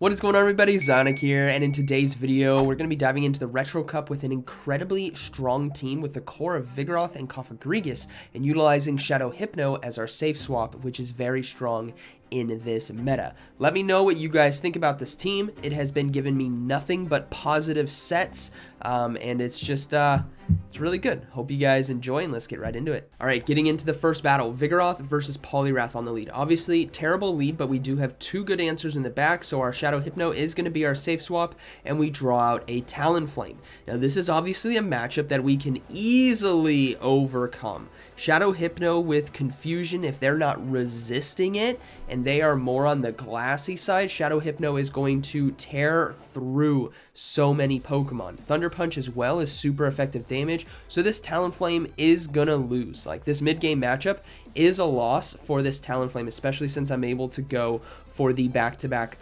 What is going on, everybody? ZyoniK here, and in today's video, we're going to be diving into the Retro Cup with an incredibly strong team with the core of Vigoroth and Cofagrigus, and utilizing Shadow Hypno as our safe swap, which is very strong in this meta. Let me know what you guys think about this team. It has been giving me nothing but positive sets, and it's just, it's really good. Hope you guys enjoy, and let's get right into it. All right, getting into the first battle, Vigoroth versus Poliwrath on the lead. Obviously, terrible lead, but we do have two good answers in the back, so our Shadow Hypno is going to be our safe swap, and we draw out a Talonflame. Now, this is obviously a matchup that we can easily overcome. Shadow Hypno with Confusion, if they're not resisting it, and they are more on the glassy side, Shadow Hypno is going to tear through so many Pokemon. Thunder Punch as well is super effective damage, so this Talonflame is gonna lose. Like, this mid-game matchup is a loss for this Talonflame, especially since I'm able to go for the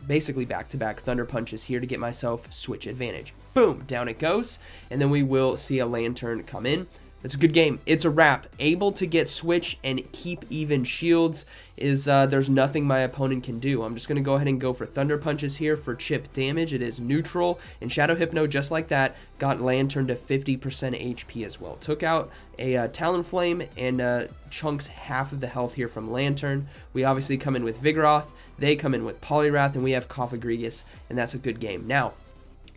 basically back-to-back Thunder Punches here to get myself switch advantage. Boom, down it goes, and then we will see a Lantern come in. It's a good game. It's a wrap. Able to get switch and keep even shields is, there's nothing my opponent can do. I'm just going to go ahead and go for Thunder Punches here for chip damage. It is neutral, and Shadow Hypno, just like that, got Lantern to 50% HP as well. Took out a Talonflame and chunks half of the health here from Lantern. We obviously come in with Vigoroth. They come in with Poliwrath, and we have Cofagrigus, and that's a good game. Now,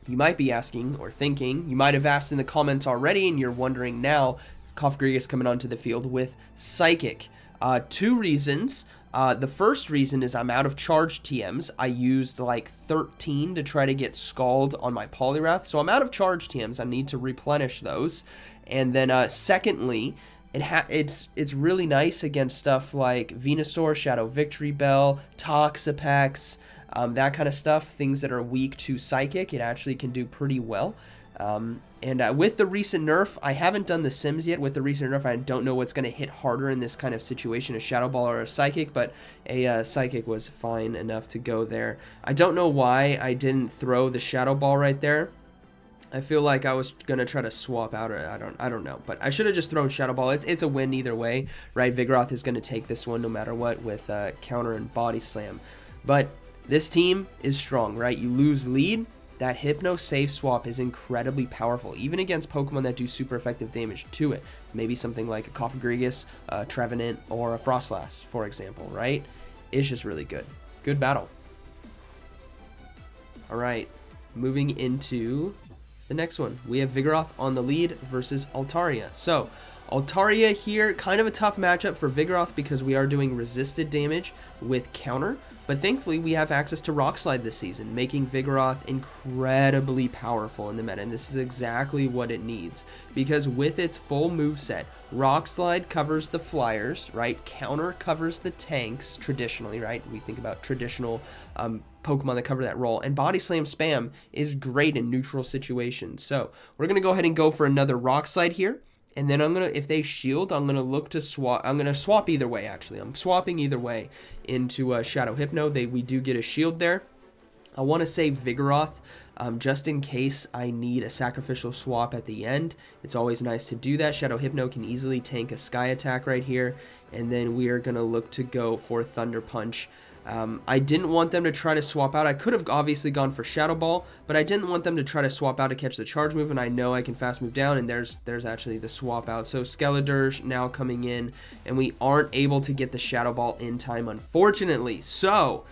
you might be asking or thinking, you might have asked in the comments already, and you're wondering now, Cofagrigus coming onto the field with Psychic. Two reasons. The first reason is I'm out of charged TMs. I used like 13 to try to get Scald on my Poliwrath, so I'm out of charged TMs. I need to replenish those. And then secondly, it's really nice against stuff like Venusaur, Shadow Victory Bell, Toxapex, that kind of stuff, things that are weak to Psychic. It actually can do pretty well. With the recent nerf, I haven't done the Sims yet. With the recent nerf, I don't know what's going to hit harder in this kind of situation, a Shadow Ball or a Psychic, but a Psychic was fine enough to go there. I don't know why I didn't throw the Shadow Ball right there. I feel like I was going to try to swap out, or I don't know, but I should have just thrown Shadow Ball. It's a win either way, right? Vigoroth is going to take this one no matter what with counter and body slam. But this team is strong, right? You lose lead, that Hypno safe swap is incredibly powerful, even against Pokemon that do super effective damage to it. Maybe something like a Cofagrigus, a Trevenant, or a Frostlass, for example, right? It's just really good. Good battle. All right, moving into the next one. We have Vigoroth on the lead versus Altaria. So, Altaria here, kind of a tough matchup for Vigoroth because we are doing resisted damage with counter, but thankfully we have access to Rock Slide this season, making Vigoroth incredibly powerful in the meta, and this is exactly what it needs, because with its full moveset, Rock Slide covers the flyers, right? Counter covers the tanks, traditionally, right? We think about traditional Pokemon that cover that role, and Body Slam spam is great in neutral situations. So we're going to go ahead and go for another Rock Slide here. And then I'm going to, if they shield, I'm going to look to swap. I'm going to swap either way, actually. I'm swapping either way into Shadow Hypno. We do get a shield there. I want to save Vigoroth just in case I need a sacrificial swap at the end. It's always nice to do that. Shadow Hypno can easily tank a Sky Attack right here. And then we are going to look to go for Thunder Punch. I didn't want them to try to swap out. I could have obviously gone for Shadow Ball, but I didn't want them to try to swap out to catch the charge move, and I know I can fast move down, and there's actually the swap out. So Skeledirge now coming in, and we aren't able to get the Shadow Ball in time, unfortunately. So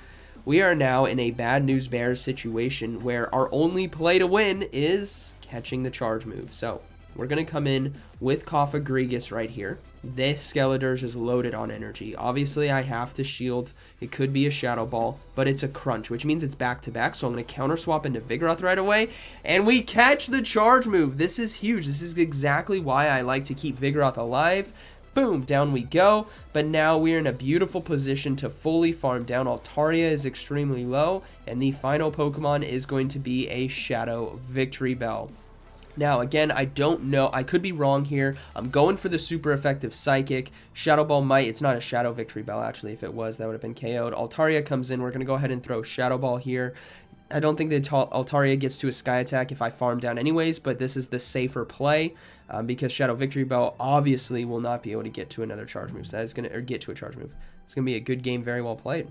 we are now in a bad news bears situation where our only play to win is catching the charge move. So we're going to come in with Cofagrigus right here. This Skeledirge is loaded on energy. Obviously, I have to shield. It could be a Shadow Ball, but it's a crunch, which means it's back-to-back, so I'm going to counter swap into Vigoroth right away, and we catch the charge move. This is huge. This is exactly why I like to keep Vigoroth alive. Boom, down we go, but now we're in a beautiful position to fully farm down. Altaria is extremely low, and the final Pokemon is going to be a Shadow Victory Bell. Now, again, I don't know. I could be wrong here. I'm going for the super effective Psychic. Shadow Ball might. It's not a Shadow Victory Bell, actually. If it was, that would have been KO'd. Altaria comes in. We're going to go ahead and throw Shadow Ball here. I don't think that Altaria gets to a Sky Attack if I farm down anyways, but this is the safer play because Shadow Victory Bell obviously will not be able to get to another charge move. So that is going to, or get to a charge move. It's going to be a good game, very well played.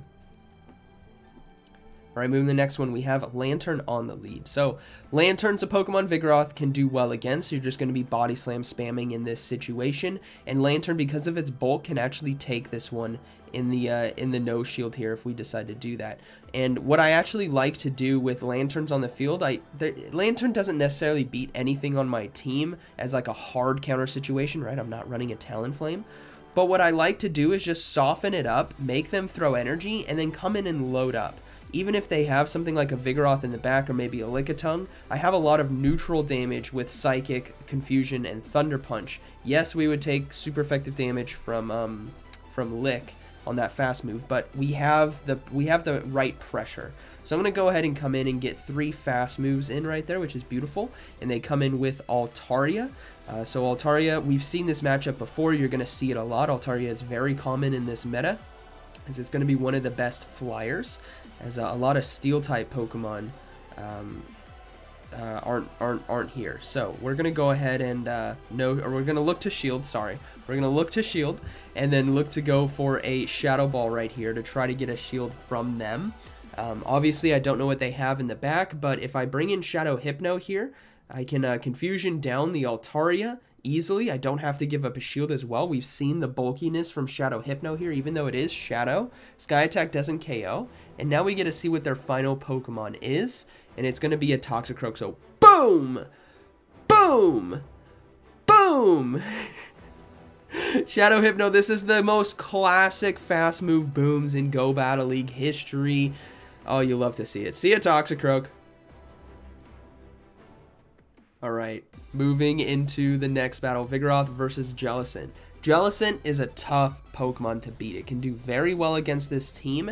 All right, moving to the next one, we have Lantern on the lead. So Lantern's a Pokemon Vigoroth can do well against, so you're just going to be Body Slam spamming in this situation. And Lantern, because of its bulk, can actually take this one in the no shield here if we decide to do that. And what I actually like to do with Lanterns on the field, Lantern doesn't necessarily beat anything on my team as like a hard counter situation, right? I'm not running a Talonflame. But what I like to do is just soften it up, make them throw energy, and then come in and load up. Even if they have something like a Vigoroth in the back or maybe a Lickitung, I have a lot of neutral damage with Psychic, Confusion, and Thunder Punch. Yes, we would take super effective damage from Lick on that fast move, but we have the right pressure. So I'm going to go ahead and come in and get 3 fast moves in right there, which is beautiful. And they come in with Altaria. So Altaria, we've seen this matchup before. You're going to see it a lot. Altaria is very common in this meta, as it's going to be one of the best flyers, as a lot of Steel-type Pokemon aren't here. So we're gonna go ahead and we're gonna look to shield. Sorry, we're gonna look to shield and then look to go for a Shadow Ball right here to try to get a shield from them. Obviously, I don't know what they have in the back, but if I bring in Shadow Hypno here, I can Confusion down the Altaria easily. I don't have to give up a shield as well. We've seen the bulkiness from Shadow Hypno here, even though it is Shadow. Sky Attack doesn't KO. And now we get to see what their final Pokemon is. And it's going to be a Toxicroak. So, boom! Boom! Boom! Shadow Hypno, this is the most classic fast move booms in Go Battle League history. Oh, you love to see it. See ya, Toxicroak. Alright, moving into the next battle, Vigoroth versus Jellicent. Jellicent is a tough Pokemon to beat. It can do very well against this team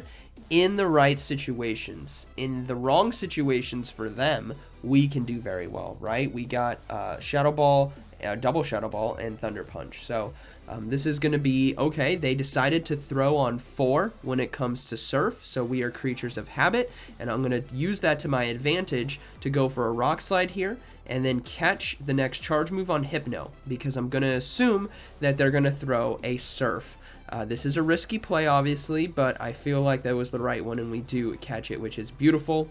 in the right situations. In the wrong situations for them, we can do very well, right? We got Shadow Ball, Double Shadow Ball, and Thunder Punch. So this is going to be okay. They decided to throw on 4 when it comes to Surf, so we are creatures of habit, and I'm going to use that to my advantage to go for a Rock Slide here, and then catch the next charge move on Hypno, because I'm going to assume that they're going to throw a Surf. This is a risky play, obviously, but I feel like that was the right one, and we do catch it, which is beautiful.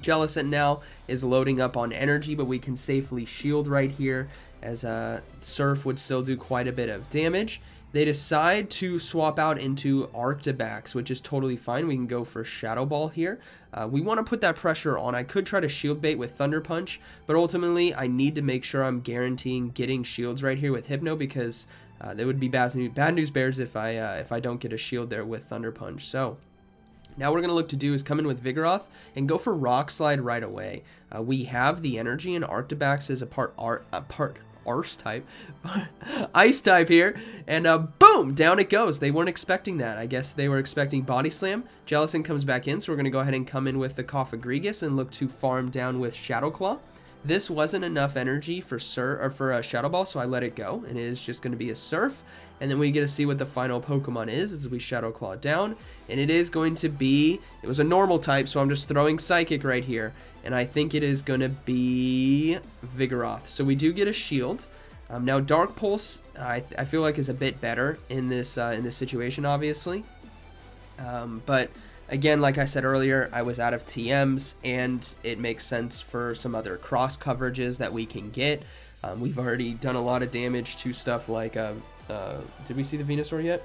Jellicent now is loading up on energy, but we can safely shield right here, as Surf would still do quite a bit of damage. They decide to swap out into Arctibax, which is totally fine. We can go for Shadow Ball here. We want to put that pressure on. I could try to shield bait with Thunder Punch, but ultimately I need to make sure I'm guaranteeing getting shields right here with Hypno, because that would be bad news bears if I don't get a shield there with Thunder Punch. So now what we're going to look to do is come in with Vigoroth and go for Rock Slide right away. We have the energy, and Arctibax is a part Arse type, Ice type here, and boom, down it goes. They weren't expecting that. I guess they were expecting Body Slam. Jellicent comes back in, so we're going to go ahead and come in with the Cofagrigus and look to farm down with Shadow Claw. This wasn't enough energy for a Shadow Ball, so I let it go, and it is just going to be a Surf. And then we get to see what the final Pokemon is as we Shadow Claw down, and it is going to be, it was a normal type, so I'm just throwing Psychic right here, and I think it is going to be Vigoroth. So we do get a shield. Now Dark Pulse, I feel like is a bit better in this situation, obviously. But again, like I said earlier, I was out of TMs, and it makes sense for some other cross coverages that we can get. We've already done a lot of damage to stuff like, did we see the Venusaur yet?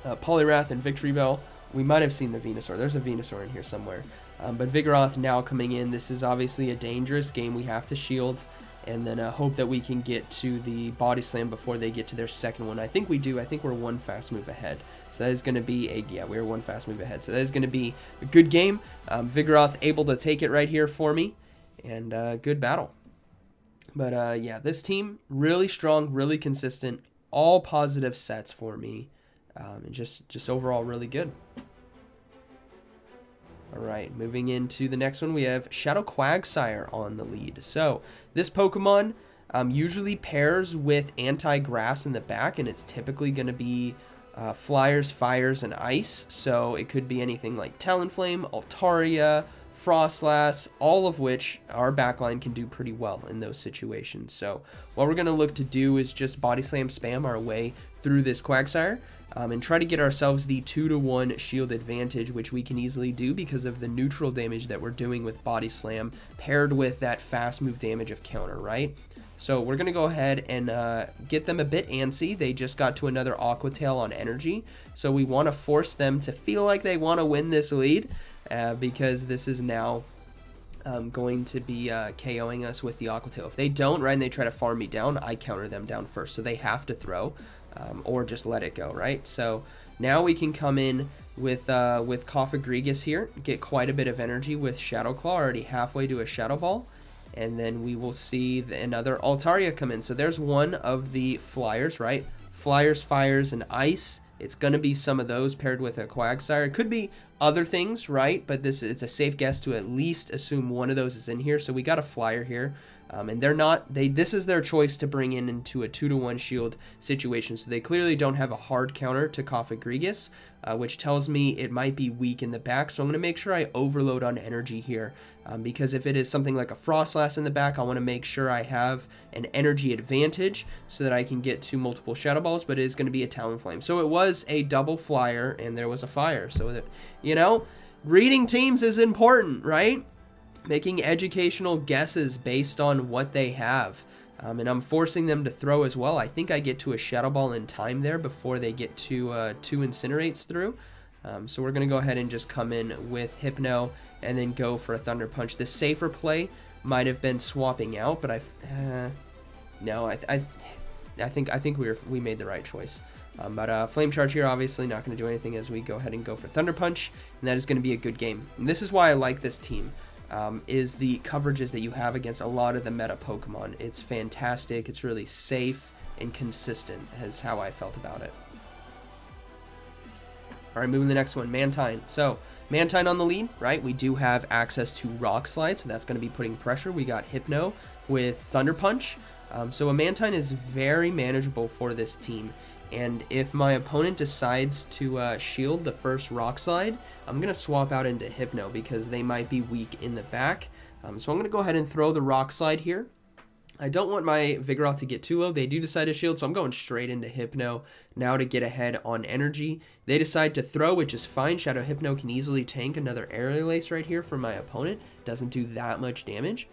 Poliwrath and Victory Bell. We might have seen the Venusaur. There's a Venusaur in here somewhere. But Vigoroth now coming in. This is obviously a dangerous game. We have to shield, and then hope that we can get to the Body Slam before they get to their second one. I think we do. I think we're 1 fast move ahead. So that is going to be we're 1 fast move ahead. So that is going to be a good game. Vigoroth able to take it right here for me, and good battle. But yeah, this team really strong, really consistent, all positive sets for me, and just overall really good. All right, moving into the next one, we have Shadow Quagsire on the lead. So this Pokemon usually pairs with Anti-Grass in the back, and it's typically going to be Flyers, Fires, and Ice. So it could be anything like Talonflame, Altaria, Frostlass, all of which our backline can do pretty well in those situations. So what we're going to look to do is just Body Slam spam our way through this Quagsire. And try to get ourselves the 2-to-1 shield advantage, which we can easily do because of the neutral damage that we're doing with Body Slam, paired with that fast move damage of counter, right? So we're going to go ahead and get them a bit antsy. They just got to another Aqua Tail on energy, so we want to force them to feel like they want to win this lead, because this is now going to be KOing us with the Aqua Tail. If they don't, right, and they try to farm me down, I counter them down first, so they have to throw. Or just let it go, right? So now we can come in with Cofagrigus here, get quite a bit of energy with Shadow Claw, already halfway to a Shadow Ball, and then we will see another Altaria come in. So there's one of the flyers, right? Flyers, fires, and ice. It's going to be some of those paired with a Quagsire. It could be other things, right? But it's a safe guess to at least assume one of those is in here. So we got a flyer here. And this is their choice to bring into a 2-to-1 shield situation. So they clearly don't have a hard counter to Cofagrigus, which tells me it might be weak in the back. So I'm going to make sure I overload on energy here, because if it is something like a Frostlass in the back, I want to make sure I have an energy advantage so that I can get to multiple Shadow Balls, but it is going to be a Talonflame. So it was a double flyer, and there was a fire. So, that, you know, reading teams is important, right? Making educational guesses based on what they have. And I'm forcing them to throw as well. I think I get to a Shadow Ball in time there before they get to 2 Incinerates through. So we're going to go ahead and just come in with Hypno and then go for a Thunder Punch. The safer play might have been swapping out, but I think we made the right choice. But Flame Charge here, obviously not going to do anything as we go ahead and go for Thunder Punch, and that is going to be a good game. And this is why I like this team. Is the coverages that you have against a lot of the meta Pokemon. It's fantastic. It's really safe and consistent, is how I felt about it. All right, moving to the next one, Mantine. So Mantine on the lead, right? We do have access to Rock Slide, so that's going to be putting pressure. We got Hypno with Thunder Punch. So a Mantine is very manageable for this team. And if my opponent decides to shield the first Rock Slide, I'm going to swap out into Hypno because they might be weak in the back. So I'm going to go ahead and throw the Rock Slide here. I don't want my Vigoroth to get too low. They do decide to shield, so I'm going straight into Hypno now to get ahead on energy. They decide to throw, which is fine. Shadow Hypno can easily tank another Aerial Ace right here for my opponent. Doesn't do that much damage.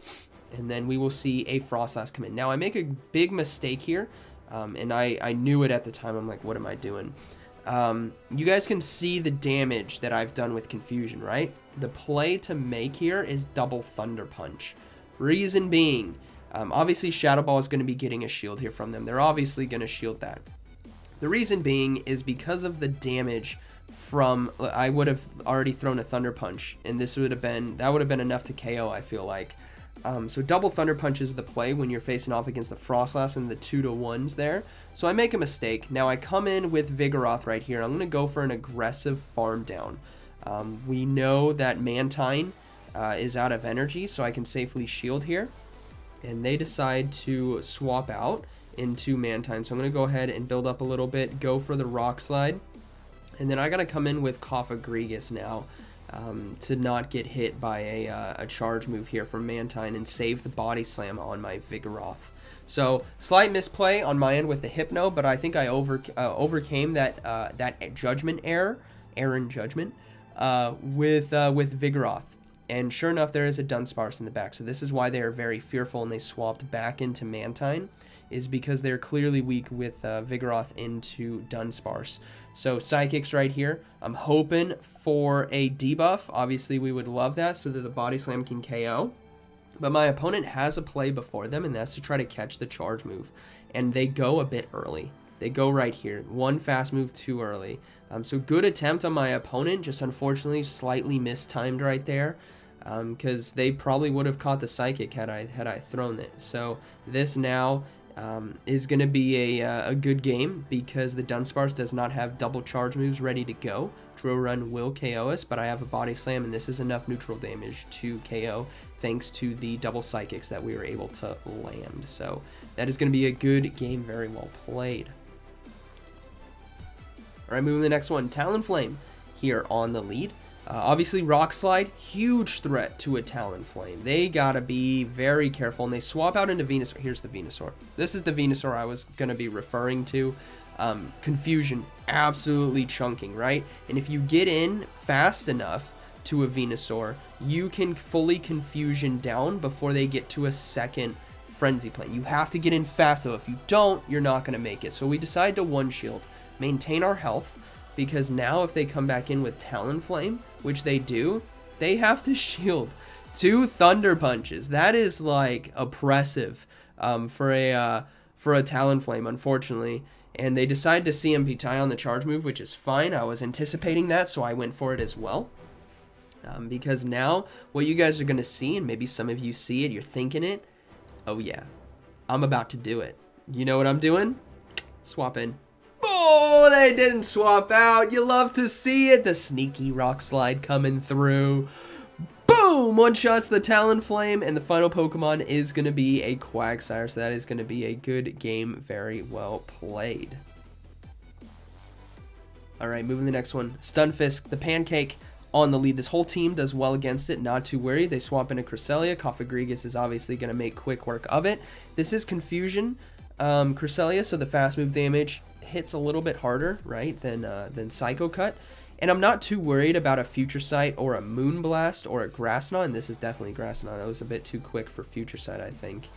And then we will see a Frostlass come in. Now, I make a big mistake here. And I knew it at the time. I'm like, what am I doing? You guys can see the damage that I've done with Confusion, right? The play to make here is double Thunder Punch. Reason being, obviously Shadow Ball is going to be getting a shield here from them. They're obviously going to shield that. The reason being is because of the damage from, I would have already thrown a Thunder Punch, and that would have been enough to KO, I feel like. So double Thunder Punch is the play when you're facing off against the Frostlass and the 2-to-1s there. So I make a mistake. Now I come in with Vigoroth right here. I'm going to go for an aggressive farm down. We know that Mantine is out of energy, so I can safely shield here. And they decide to swap out into Mantine. So I'm going to go ahead and build up a little bit, go for the Rock Slide. And then I got to come in with Cofagrigus now. To not get hit by a charge move here from Mantine and save the Body Slam on my Vigoroth. So slight misplay on my end with the Hypno, but I think I overcame that judgment error in judgment with Vigoroth. And sure enough, there is a Dunsparce in the back. So this is why they are very fearful and they swapped back into Mantine, is because they're clearly weak with Vigoroth into Dunsparce. So Psychics right here. I'm hoping for a debuff. Obviously, we would love that so that the Body Slam can KO. But my opponent has a play before them, and that's to try to catch the charge move. And they go a bit early. They go right here. One fast move too early. So good attempt on my opponent, just unfortunately slightly mistimed right there. Because they probably would have caught the Psychic had I thrown it. So this now is going to be a good game because the Dunsparce does not have double charge moves ready to go. Drill Run will KO us, but I have a Body Slam, and this is enough neutral damage to KO thanks to the double Psychics that we were able to land. So that is going to be a good game, very well played. All right, moving to the next one, Talonflame here on the lead. Obviously, Rock Slide, huge threat to a Talonflame. They gotta be very careful, and they swap out into Venusaur. Here's the Venusaur. This is the Venusaur I was gonna be referring to. Confusion, absolutely chunking, right? And if you get in fast enough to a Venusaur, you can fully Confusion down before they get to a second Frenzy Plane. You have to get in fast, though. If you don't, you're not going to make it. So we decide to one shield, maintain our health, because now if they come back in with Talonflame, which they do, they have to shield 2 Thunder Punches. That is like oppressive for a Talonflame, unfortunately. And they decide to CMP tie on the charge move, which is fine. I was anticipating that, so I went for it as well. Because now what you guys are going to see, and maybe some of you see it, you're thinking it, oh yeah, I'm about to do it. You know what I'm doing? Swap in. Oh, they didn't swap out. You love to see it. The sneaky Rock Slide coming through. Boom! One-shots the Talonflame, and the final Pokemon is going to be a Quagsire, so that is going to be a good game. Very well played. Alright, moving to the next one. Stunfisk, the Pancake, on the lead. This whole team does well against it, not too worried. They swap into Cresselia. Cofagrigus is obviously going to make quick work of it. This is Confusion Cresselia, so the fast move damage hits a little bit harder, right, than Psycho Cut. And I'm not too worried about a Future Sight or a Moonblast or a Grass Knot, and this is definitely Grass Knot. That was a bit too quick for Future Sight, I think.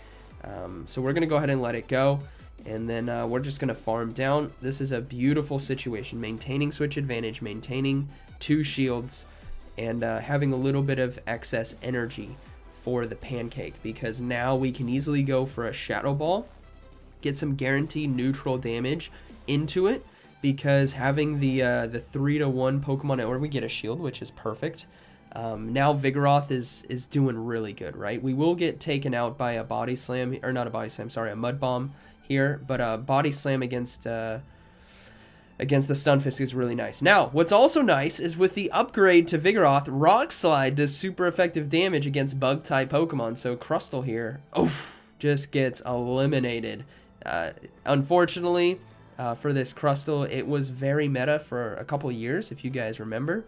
So we're going to go ahead and let it go, and then we're just going to farm down. This is a beautiful situation, maintaining switch advantage, maintaining 2 shields, and having a little bit of excess energy for the Pancake, because now we can easily go for a Shadow Ball, get some guaranteed neutral damage into it, because having the 3-to-1 Pokemon, or we get a shield, which is perfect. Now Vigoroth is doing really good, right? We will get taken out by a Body Slam, or not a Body Slam, sorry, a Mud Bomb here, but a Body Slam against the Stunfisk is really nice. Now, what's also nice is with the upgrade to Vigoroth, Rock Slide does super effective damage against Bug-type Pokemon, so Crustle here, oof, just gets eliminated. Unfortunately, for this Crustle, it was very meta for a couple years, if you guys remember,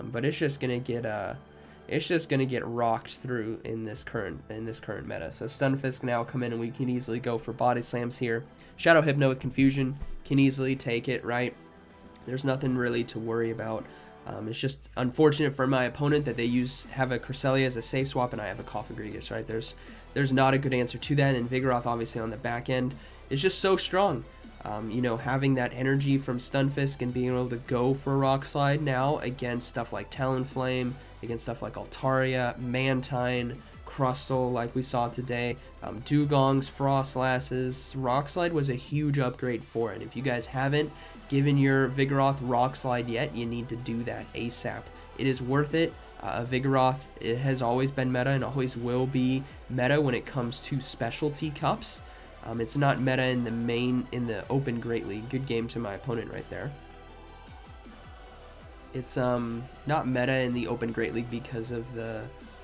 but it's just gonna get rocked through in this current meta. So Stunfisk now come in, and we can easily go for Body Slams here. Shadow Hypno with Confusion can easily take it, right? There's nothing really to worry about. It's just unfortunate for my opponent that they have a Cresselia as a safe swap, and I have a Cofagrigus, right? There's not a good answer to that, and Vigoroth obviously on the back end is just so strong. You know, having that energy from Stunfisk and being able to go for Rock Slide now against stuff like Talonflame, against stuff like Altaria, Mantine, Crustle, like we saw today, Dugongs, Frostlasses. Rock Slide was a huge upgrade for it. If you guys haven't given your Vigoroth Rock Slide yet, you need to do that ASAP. It is worth it. Vigoroth, it has always been meta and always will be meta when it comes to specialty cups. It's not meta in the Open Great League. Good game to my opponent right there. It's not meta in the Open Great League because of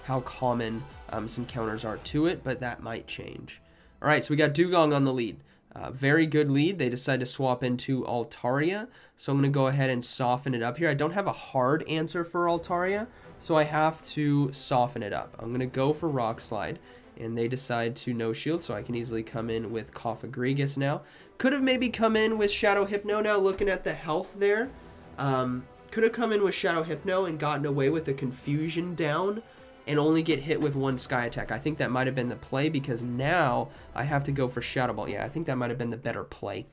how common some counters are to it, but that might change. All right, so we got Dugong on the lead. Very good lead. They decide to swap into Altaria, so I'm going to go ahead and soften it up here. I don't have a hard answer for Altaria, so I have to soften it up. I'm going to go for Rock Slide, and they decide to no shield, so I can easily come in with Cofagrigus now. Could have maybe come in with Shadow Hypno now, looking at the health there. Could have come in with Shadow Hypno and gotten away with the Confusion down and only get hit with 1 Sky Attack. I think that might have been the play, because now I have to go for Shadow Ball. Yeah, I think that might have been the better play,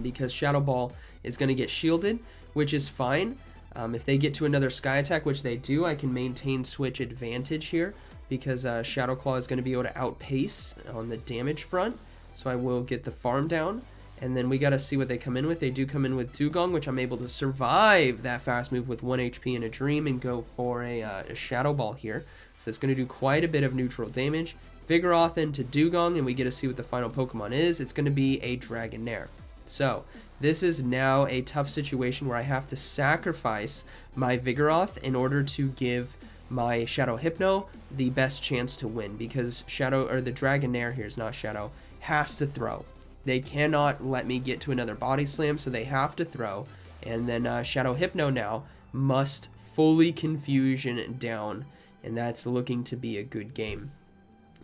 because Shadow Ball is going to get shielded, which is fine. If they get to another Sky Attack, which they do, I can maintain switch advantage here, because Shadow Claw is going to be able to outpace on the damage front, so I will get the farm down. And then we got to see what they come in with. They do come in with Dugong, which I'm able to survive that fast move with 1 HP and a Dream and go for a Shadow Ball here. So it's going to do quite a bit of neutral damage. Vigoroth into Dugong, and we get to see what the final Pokemon is. It's going to be a Dragonair. So this is now a tough situation where I have to sacrifice my Vigoroth in order to give my Shadow Hypno the best chance to win, because the Dragonair here is not Shadow, has to throw. They cannot let me get to another Body Slam, so they have to throw. And then Shadow Hypno now must fully Confusion down, and that's looking to be a good game.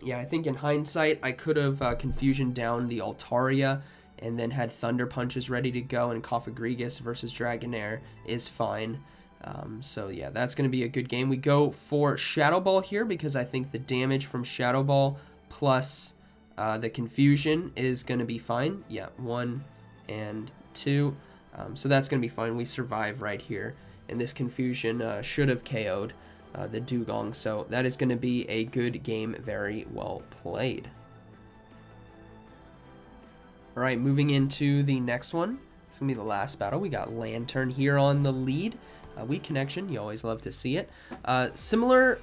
Yeah, I think in hindsight, I could have Confusion down the Altaria and then had Thunder Punches ready to go, and Cofagrigus versus Dragonair is fine. So yeah, that's going to be a good game. We go for Shadow Ball here because I think the damage from Shadow Ball plus the confusion is going to be fine. Yeah, 1 and 2. So that's going to be fine. We survive right here. And this confusion should have KO'd the Dugong. So that is going to be a good game. Very well played. Alright, moving into the next one. It's going to be the last battle. We got Lantern here on the lead. Weak connection. You always love to see it. Similar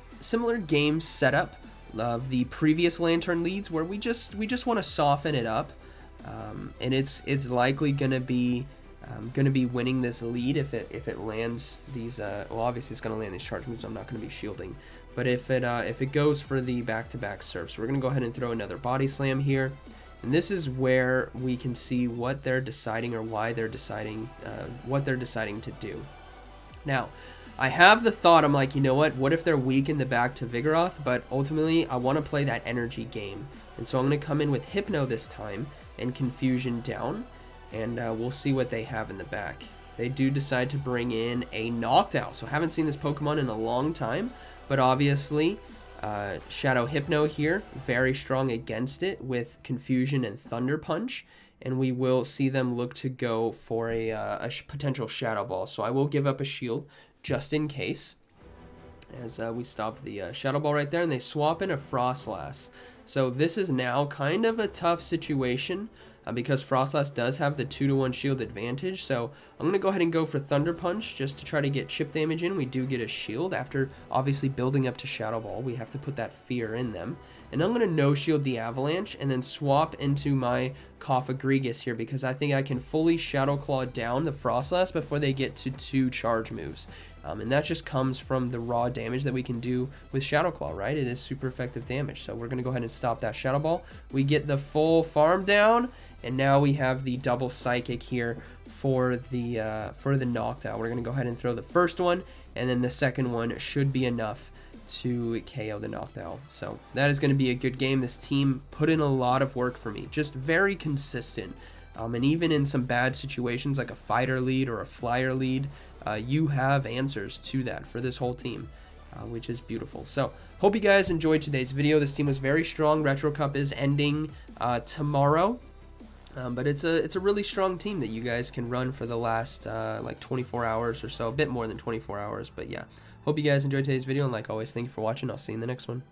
game setup of the previous Lantern leads where we just want to soften it up. And it's likely going to be winning this lead if it lands these well, obviously it's going to land these charge moves. I'm not going to be shielding, but if it goes for the back-to-back serves, we're going to go ahead and throw another body slam here, and this is where we can see what they're deciding or why they're deciding what they're deciding to do. Now, I have the thought, I'm like, you know what if they're weak in the back to Vigoroth, but ultimately I want to play that energy game, and so I'm going to come in with Hypno this time and Confusion down. And we'll see what they have in the back. They do decide to bring in a Noctowl. So haven't seen this Pokemon in a long time. But obviously, Shadow Hypno here, very strong against it with Confusion and Thunder Punch. And we will see them look to go for a potential Shadow Ball. So I will give up a shield just in case. As we stop the Shadow Ball right there. And they swap in a Frostlass. So this is now kind of a tough situation. Because Frostlass does have the 2-to-1 shield advantage, so I'm going to go ahead and go for Thunder Punch just to try to get chip damage in. We do get a shield after obviously building up to Shadow Ball. We have to put that fear in them. And I'm going to no-shield the Avalanche and then swap into my Cofagrigus here because I think I can fully Shadow Claw down the Frostlass before they get to 2 charge moves. And that just comes from the raw damage that we can do with Shadow Claw, right? It is super effective damage. So we're going to go ahead and stop that Shadow Ball. We get the full farm down, and now we have the double Psychic here for the Noctowl. We're going to go ahead and throw the first one, and then the second one should be enough to KO the Noctowl. So that is going to be a good game. This team put in a lot of work for me. Just very consistent. And even in some bad situations like a fighter lead or a flyer lead, you have answers to that for this whole team, which is beautiful. So hope you guys enjoyed today's video. This team was very strong. Retro Cup is ending tomorrow, but it's a really strong team that you guys can run for the last like 24 hours or so, a bit more than 24 hours. But yeah, hope you guys enjoyed today's video, and like always, thank you for watching. I'll see you in the next one.